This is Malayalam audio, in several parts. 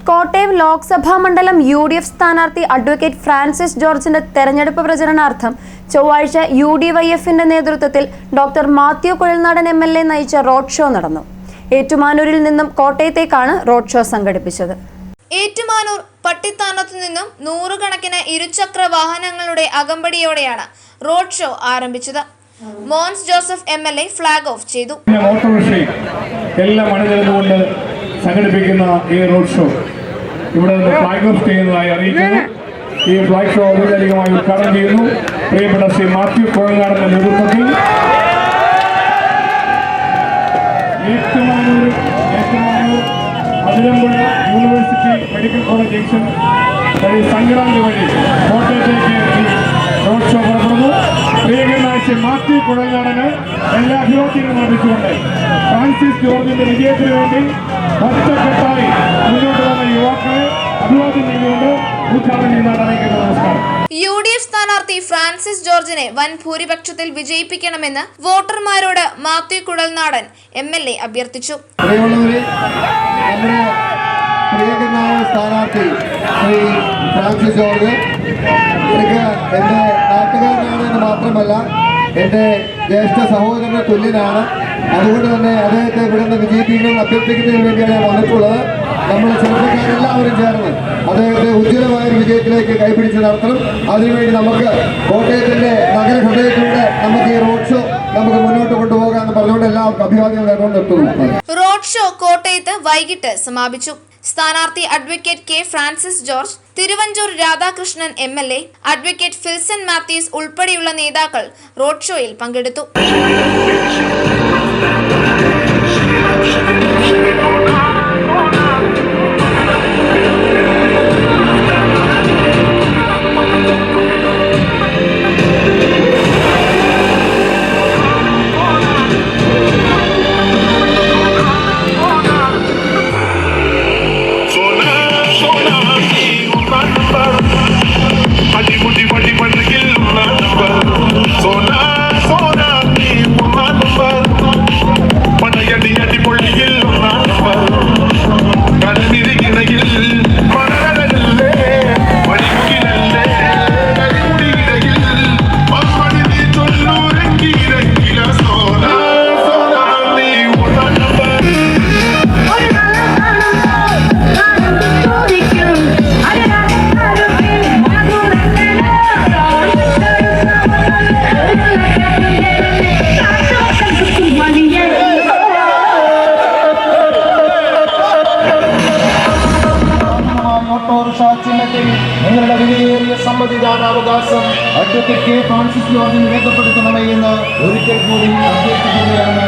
കോട്ടയം ലോക്സഭാ മണ്ഡലം UDF സ്ഥാനാർത്ഥി അഡ്വക്കേറ്റ് ഫ്രാൻസിസ് ജോർജിന്റെ തെരഞ്ഞെടുപ്പ് പ്രചരണാർത്ഥം ചൊവ്വാഴ്ച UDYFന്റെ നേതൃത്വത്തിൽ ഡോക്ടർ മാത്യു കുഴൽനാടൻ MLA നയിച്ച റോഡ് ഷോ നടന്നു. ഏറ്റുമാനൂരിൽ നിന്നും കോട്ടയത്തേക്കാണ് റോഡ് ഷോ സംഘടിപ്പിച്ചത്. ഏറ്റുമാനൂർ പട്ടിത്താനത്തു നിന്നും നൂറുകണക്കിന് ഇരുചക്ര വാഹനങ്ങളുടെ അകമ്പടിയോടെയാണ് റോഡ് ഷോ ആരംഭിച്ചത്. Mons Joseph MLA flag off ചെയ്തു. സംഘടിപ്പിക്കുന്ന ഈ റോഡ് ഷോ ഇവിടെ നിന്ന് ഫ്ലാഗ് ഓഫ് ചെയ്യുന്നതായി അറിയിക്കുന്നു. ഈ ഫ്ലാഗ് ഷോ ഔപചാരികമായി ഉദ്ഘാടനം ചെയ്യുന്നു പ്രിയപ്പെട്ട ശ്രീ മാത്യു കുഴൽനാടന്റെ നേതൃത്വത്തിൽ. Ettumanoor Athirampuzha university medical college junction വഴി സംക്രാന്തി വഴി കോട്ടയത്തേക്ക് റോഡ് ഷോ പുറപ്പെടുന്നു. പ്രിയങ്കരനായ ശ്രീ മാത്യു കുഴൽനാടന് എല്ലാ അഭിവാദ്യങ്ങളും അർപ്പിച്ചുകൊണ്ട് ഫ്രാൻസിസ് ജോർജിന്റെ വിജയത്തിന് വേണ്ടി ഒറ്റക്കെട്ടായി മുന്നോട്ട് വന്ന യുവാക്കളെ അഭിവാദ്യം ചെയ്തുകൊണ്ട് ഉദ്ഘാടനം ചെയ്യുന്നതാണ് അറിയിക്കുന്നത്. നമസ്കാരം. UDF സ്ഥാനാർത്ഥി ഫ്രാൻസിസ് ജോർജിനെ വൻ ഭൂരിപക്ഷത്തിൽ വിജയിപ്പിക്കണമെന്ന് വോട്ടർമാരോട് മാത്യു കുഴൽനാടൻ MLA അഭ്യർത്ഥിച്ചു. പ്രിയങ്കരനായ സ്ഥാനാർത്ഥി ശ്രീ ഫ്രാൻസിസ് ജോർജ് എനിക്ക് എൻ്റെ നാട്ടുകാരനാണെന്ന് മാത്രമല്ല എൻ്റെ ജ്യേഷ്ഠ സഹോദരന് തുല്യനാണ്. അതുകൊണ്ട് തന്നെ അദ്ദേഹത്തെ ഇവിടെ നിന്ന് വിജയിപ്പിക്കണമെന്ന് അഭ്യർത്ഥിക്കുന്നതിന് വേണ്ടിയാണ് ഞാൻ വന്നിട്ടുള്ളത്. നമ്മൾ ചെറുപ്പക്കാരെല്ലാവരും ചേർന്ന് അദ്ദേഹത്തെ ഉജ്ജ്വലമായ ഒരു വിജയത്തിലേക്ക് കൈപിടിച്ച് നടത്തണം. അതിനുവേണ്ടി നമുക്ക് കോട്ടയത്തിൻ്റെ നഗരഹൃദയത്തിലൂടെ നമുക്ക് ഈ റോഡ് ഷോ നമുക്ക് മുന്നോട്ട് കൊണ്ടുപോകാമെന്ന് പറഞ്ഞുകൊണ്ട് എല്ലാവർക്കും അഭിവാദ്യങ്ങൾ നേർന്നുകൊണ്ട് എത്തുന്നു. റോഡ് ഷോ കോട്ടയത്ത് വൈകിട്ട് സമാപിച്ചു. സ്ഥാനാർത്ഥി advocate K Francis George, Thiruvanchoor Radhakrishnan MLA, advocate Filson Mathews ഉൾപ്പെടെയുള്ള നേതാക്കൾ റോഡ് ഷോയിൽ പങ്കെടുത്തു. നിങ്ങളുടെ വിലയേറിയ സമ്മതിദാനാവകാശം അഡ്വക്കേറ്റ് K ഫ്രാൻസിസ് ജോർജിന് രേഖപ്പെടുത്തണമെന്ന് ഒരിക്കൽ കൂടി അപേക്ഷിക്കുകയാണ്.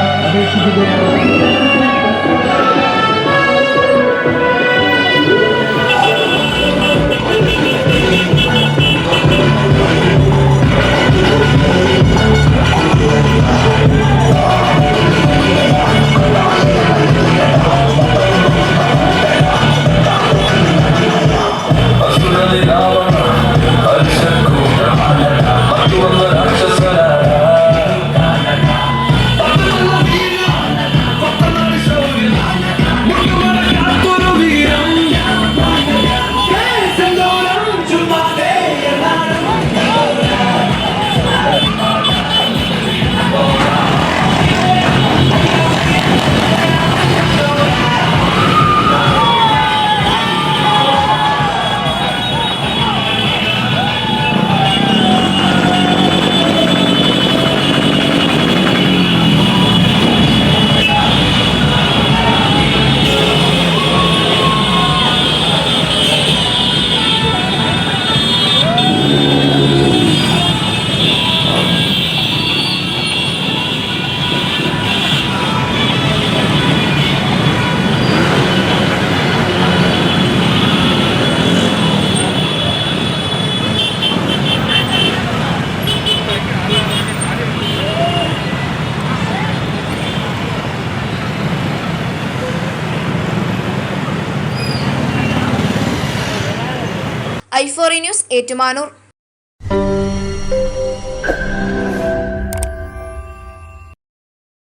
i4 news Ettumanoor.